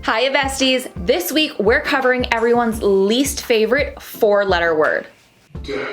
Hiya besties! This week we're covering everyone's least favorite 4-letter word. Debt.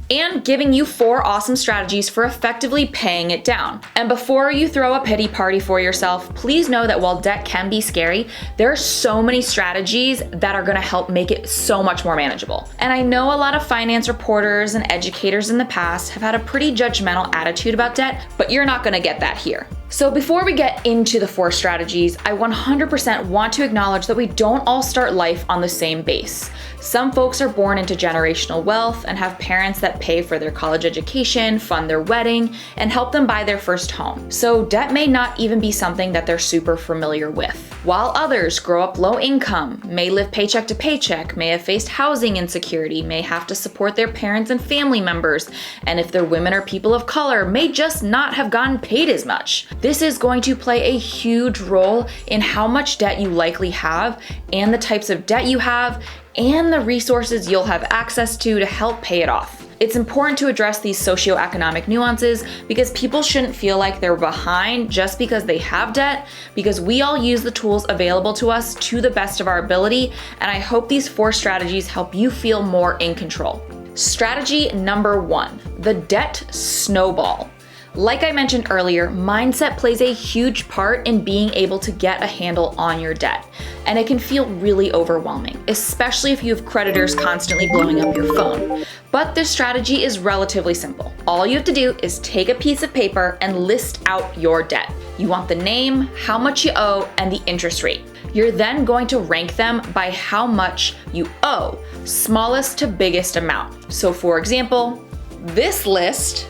And giving you 4 awesome strategies for effectively paying it down. And before you throw a pity party for yourself, please know that while debt can be scary, there are so many strategies that are gonna help make it so much more manageable. And I know a lot of finance reporters and educators in the past have had a pretty judgmental attitude about debt, but you're not gonna get that here. So before we get into the 4 strategies, I 100% want to acknowledge that we don't all start life on the same base. Some folks are born into generational wealth and have parents that pay for their college education, fund their wedding, and help them buy their first home. So debt may not even be something that they're super familiar with. While others grow up low income, may live paycheck to paycheck, may have faced housing insecurity, may have to support their parents and family members, and if they're women or people of color, may just not have gotten paid as much. This is going to play a huge role in how much debt you likely have and the types of debt you have and the resources you'll have access to help pay it off. It's important to address these socioeconomic nuances because people shouldn't feel like they're behind just because they have debt, because we all use the tools available to us to the best of our ability, and I hope these 4 strategies help you feel more in control. Strategy number 1, the debt snowball. Like I mentioned earlier, mindset plays a huge part in being able to get a handle on your debt, and it can feel really overwhelming, especially if you have creditors constantly blowing up your phone. But this strategy is relatively simple. All you have to do is take a piece of paper and list out your debt. You want the name, how much you owe, and the interest rate. You're then going to rank them by how much you owe, smallest to biggest amount. So for example, this list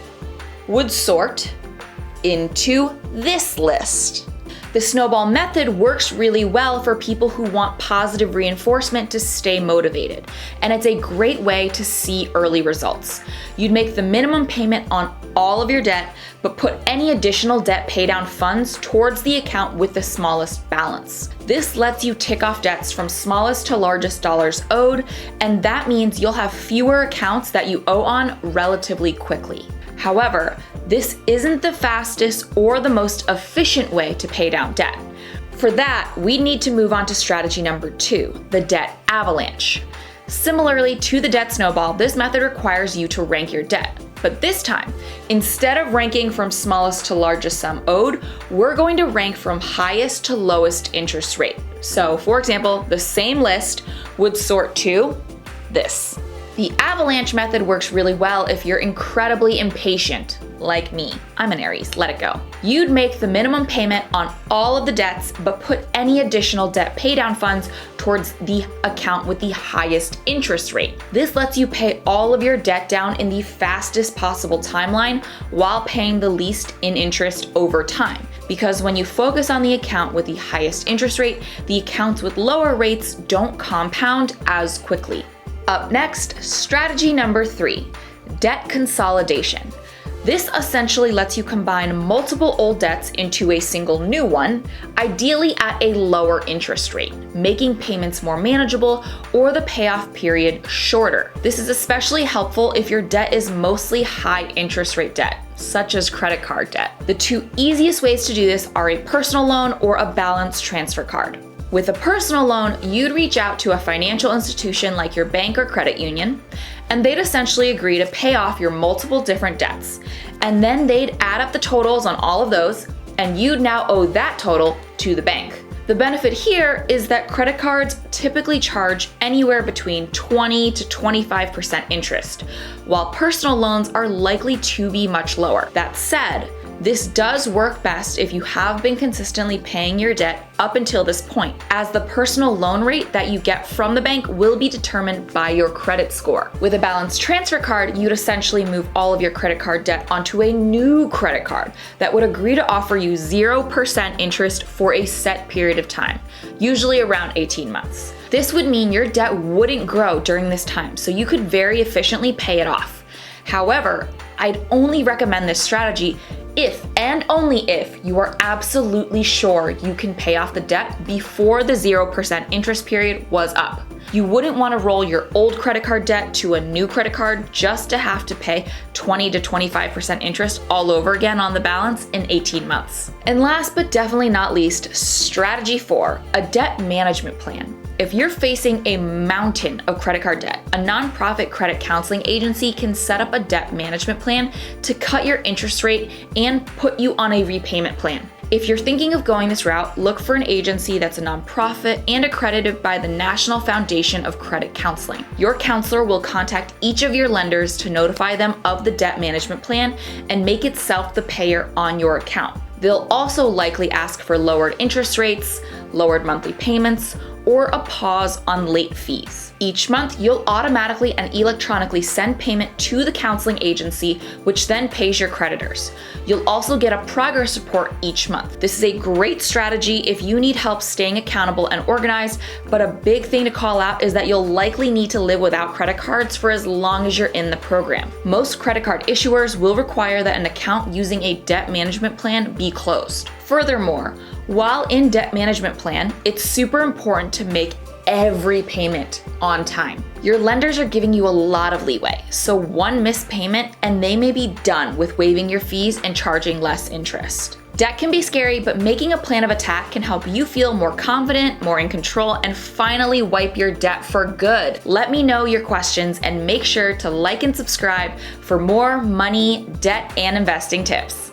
would sort into this list. The snowball method works really well for people who want positive reinforcement to stay motivated, and it's a great way to see early results. You'd make the minimum payment on all of your debt, but put any additional debt paydown funds towards the account with the smallest balance. This lets you tick off debts from smallest to largest dollars owed, and that means you'll have fewer accounts that you owe on relatively quickly. However, this isn't the fastest or the most efficient way to pay down debt. For that, we need to move on to strategy number 2, the debt avalanche. Similarly to the debt snowball, this method requires you to rank your debt. But this time, instead of ranking from smallest to largest sum owed, we're going to rank from highest to lowest interest rate. So for example, the same list would sort to this. The avalanche method works really well if you're incredibly impatient, like me. I'm an Aries, let it go. You'd make the minimum payment on all of the debts, but put any additional debt paydown funds towards the account with the highest interest rate. This lets you pay all of your debt down in the fastest possible timeline while paying the least in interest over time. Because when you focus on the account with the highest interest rate, the accounts with lower rates don't compound as quickly. Up next, strategy number 3, debt consolidation. This essentially lets you combine multiple old debts into a single new one, ideally at a lower interest rate, making payments more manageable or the payoff period shorter. This is especially helpful if your debt is mostly high interest rate debt, such as credit card debt. The 2 easiest ways to do this are a personal loan or a balance transfer card. With a personal loan, you'd reach out to a financial institution like your bank or credit union, and they'd essentially agree to pay off your multiple different debts. And then they'd add up the totals on all of those, and you'd now owe that total to the bank. The benefit here is that credit cards typically charge anywhere between 20 to 25% interest, while personal loans are likely to be much lower. That said, this does work best if you have been consistently paying your debt up until this point, as the personal loan rate that you get from the bank will be determined by your credit score. With a balance transfer card, you'd essentially move all of your credit card debt onto a new credit card that would agree to offer you 0% interest for a set period of time, usually around 18 months. This would mean your debt wouldn't grow during this time, so you could very efficiently pay it off. However, I'd only recommend this strategy if and only if you are absolutely sure you can pay off the debt before the 0% interest period was up. You wouldn't want to roll your old credit card debt to a new credit card just to have to pay 20 to 25% interest all over again on the balance in 18 months. And last but definitely not least, strategy 4, a debt management plan. If you're facing a mountain of credit card debt, a nonprofit credit counseling agency can set up a debt management plan to cut your interest rate and put you on a repayment plan. If you're thinking of going this route, look for an agency that's a nonprofit and accredited by the National Foundation of Credit Counseling. Your counselor will contact each of your lenders to notify them of the debt management plan and make itself the payer on your account. They'll also likely ask for lowered interest rates, lowered monthly payments, or a pause on late fees. Each month, you'll automatically and electronically send payment to the counseling agency, which then pays your creditors. You'll also get a progress report each month. This is a great strategy if you need help staying accountable and organized, but a big thing to call out is that you'll likely need to live without credit cards for as long as you're in the program. Most credit card issuers will require that an account using a debt management plan be closed. Furthermore, while in debt management plan, it's super important to make every payment on time. Your lenders are giving you a lot of leeway, so one missed payment and they may be done with waiving your fees and charging less interest. Debt can be scary, but making a plan of attack can help you feel more confident, more in control, and finally wipe your debt for good. Let me know your questions and make sure to like and subscribe for more money, debt, and investing tips.